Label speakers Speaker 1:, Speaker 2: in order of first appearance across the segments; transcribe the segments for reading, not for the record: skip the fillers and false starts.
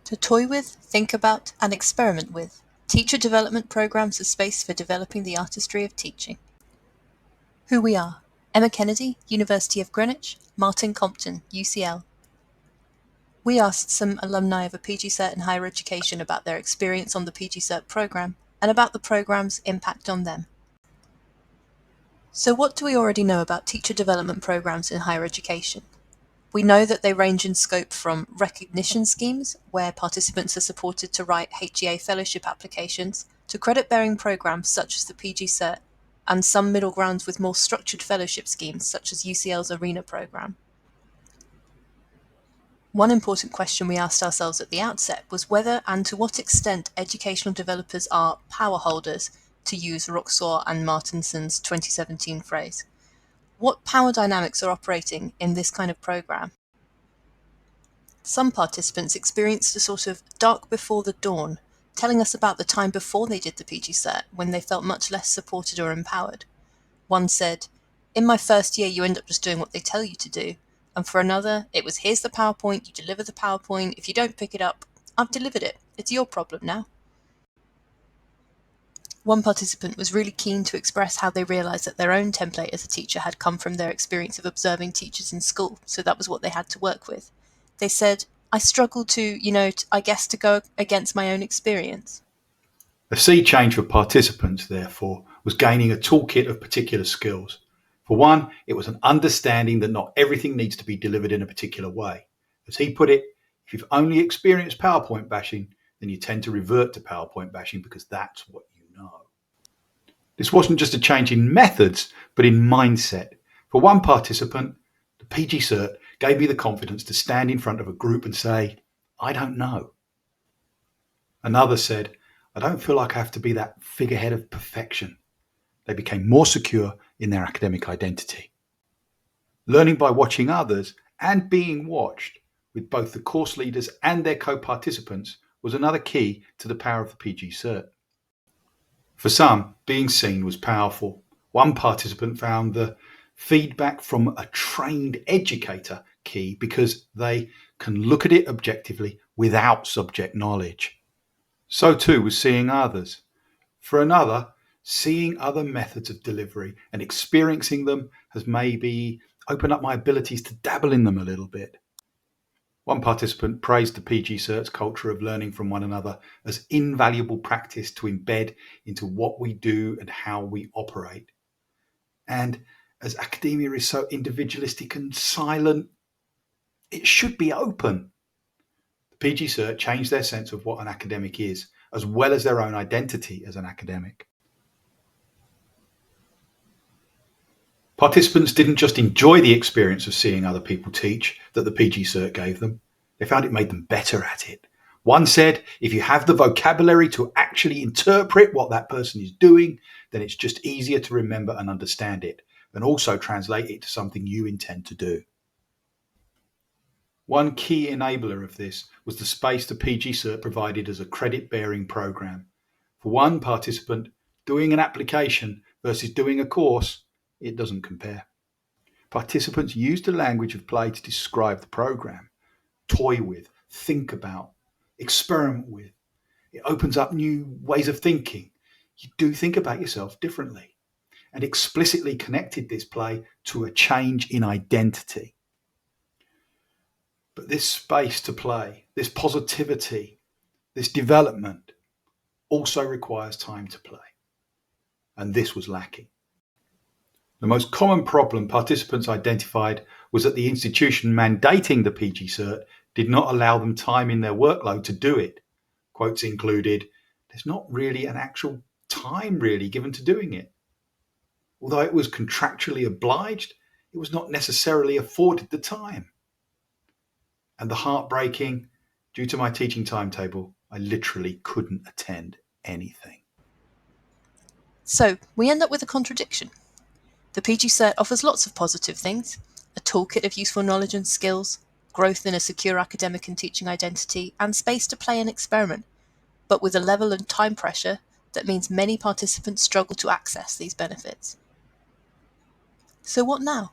Speaker 1: To toy with, think about, and experiment with. Teacher development programs are space for developing the artistry of teaching. Who we are. Emma Kennedy, University of Greenwich, Martin Compton, UCL. We asked some alumni of a PGCert in higher education about their experience on the PGCert program and about the program's impact on them. So what do we already know about teacher development programs in higher education? We know that they range in scope from recognition schemes, where participants are supported to write HEA fellowship applications, to credit-bearing programs such as the PGCert, and some middle grounds with more structured fellowship schemes such as UCL's ARENA program. One important question we asked ourselves at the outset was whether and to what extent educational developers are power holders, to use Roxor and Martinson's 2017 phrase. What power dynamics are operating in this kind of program? Some participants experienced a sort of dark before the dawn, telling us about the time before they did the PGCert, when they felt much less supported or empowered. One said, "In my first year you end up just doing what they tell you to do." And for another, it was, "Here's the PowerPoint, you deliver the PowerPoint, if you don't pick it up, I've delivered it, it's your problem now." One participant was really keen to express how they realised that their own template as a teacher had come from their experience of observing teachers in school, so that was what they had to work with. They said, "I struggled to go against my own experience."
Speaker 2: A sea change for participants, therefore, was gaining a toolkit of particular skills. For one, it was an understanding that not everything needs to be delivered in a particular way. As he put it, if you've only experienced PowerPoint bashing, then you tend to revert to PowerPoint bashing because that's what you know. This wasn't just a change in methods, but in mindset. For one participant, the PGCert gave me the confidence to stand in front of a group and say, "I don't know." Another said, "I don't feel like I have to be that figurehead of perfection." They became more secure in their academic identity. Learning by watching others and being watched with both the course leaders and their co-participants was another key to the power of the PGCert. For some, being seen was powerful. One participant found the feedback from a trained educator key because they can look at it objectively without subject knowledge. So too was seeing others. For another, seeing other methods of delivery and experiencing them has maybe opened up my abilities to dabble in them a little bit. One participant praised the PGCert's culture of learning from one another as invaluable practice to embed into what we do and how we operate. And as academia is so individualistic and silent, it should be open. The PGCert changed their sense of what an academic is, as well as their own identity as an academic. Participants didn't just enjoy the experience of seeing other people teach that the PGCert gave them, they found it made them better at it. One said, if you have the vocabulary to actually interpret what that person is doing, then it's just easier to remember and understand it, and also translate it to something you intend to do. One key enabler of this was the space the PGCert provided as a credit-bearing program. For one participant, doing an application versus doing a course, it doesn't compare. Participants used the language of play to describe the program. Toy with, think about, experiment with. It opens up new ways of thinking. You do think about yourself differently, and explicitly connected this play to a change in identity. But this space to play, this positivity, this development also requires time to play. And this was lacking. The most common problem participants identified was that the institution mandating the PGCert did not allow them time in their workload to do it. Quotes included, "There's not really an actual time really given to doing it. Although it was contractually obliged, it was not necessarily afforded the time." And the heartbreaking, due to my teaching timetable, I literally couldn't attend anything.
Speaker 1: So we end up with a contradiction. The PGCert offers lots of positive things: a toolkit of useful knowledge and skills, growth in a secure academic and teaching identity, and space to play and experiment, but with a level and time pressure that means many participants struggle to access these benefits. So what now?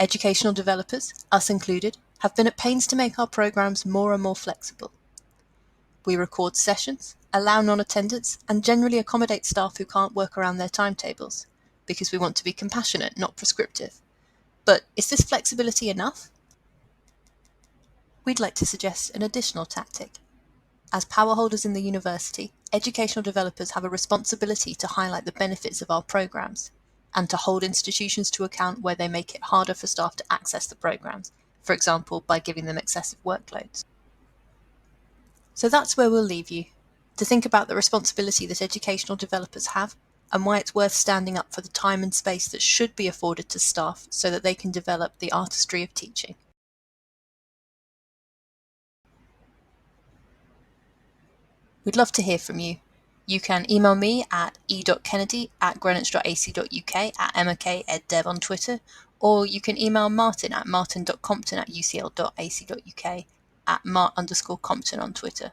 Speaker 1: Educational developers, us included, have been at pains to make our programs more and more flexible. We record sessions, allow non-attendance, and generally accommodate staff who can't work around their timetables, because we want to be compassionate, not prescriptive. But is this flexibility enough? We'd like to suggest an additional tactic. As power holders in the university, educational developers have a responsibility to highlight the benefits of our programs, and to hold institutions to account where they make it harder for staff to access the programs, for example, by giving them excessive workloads. So that's where we'll leave you, to think about the responsibility that educational developers have, and why it's worth standing up for the time and space that should be afforded to staff so that they can develop the artistry of teaching. We'd love to hear from you. You can email me at e.kennedy@greenwich.ac.uk, at emmak@eddev on Twitter, or you can email Martin at martin.compton@ucl.ac.uk, at mart_compton on Twitter.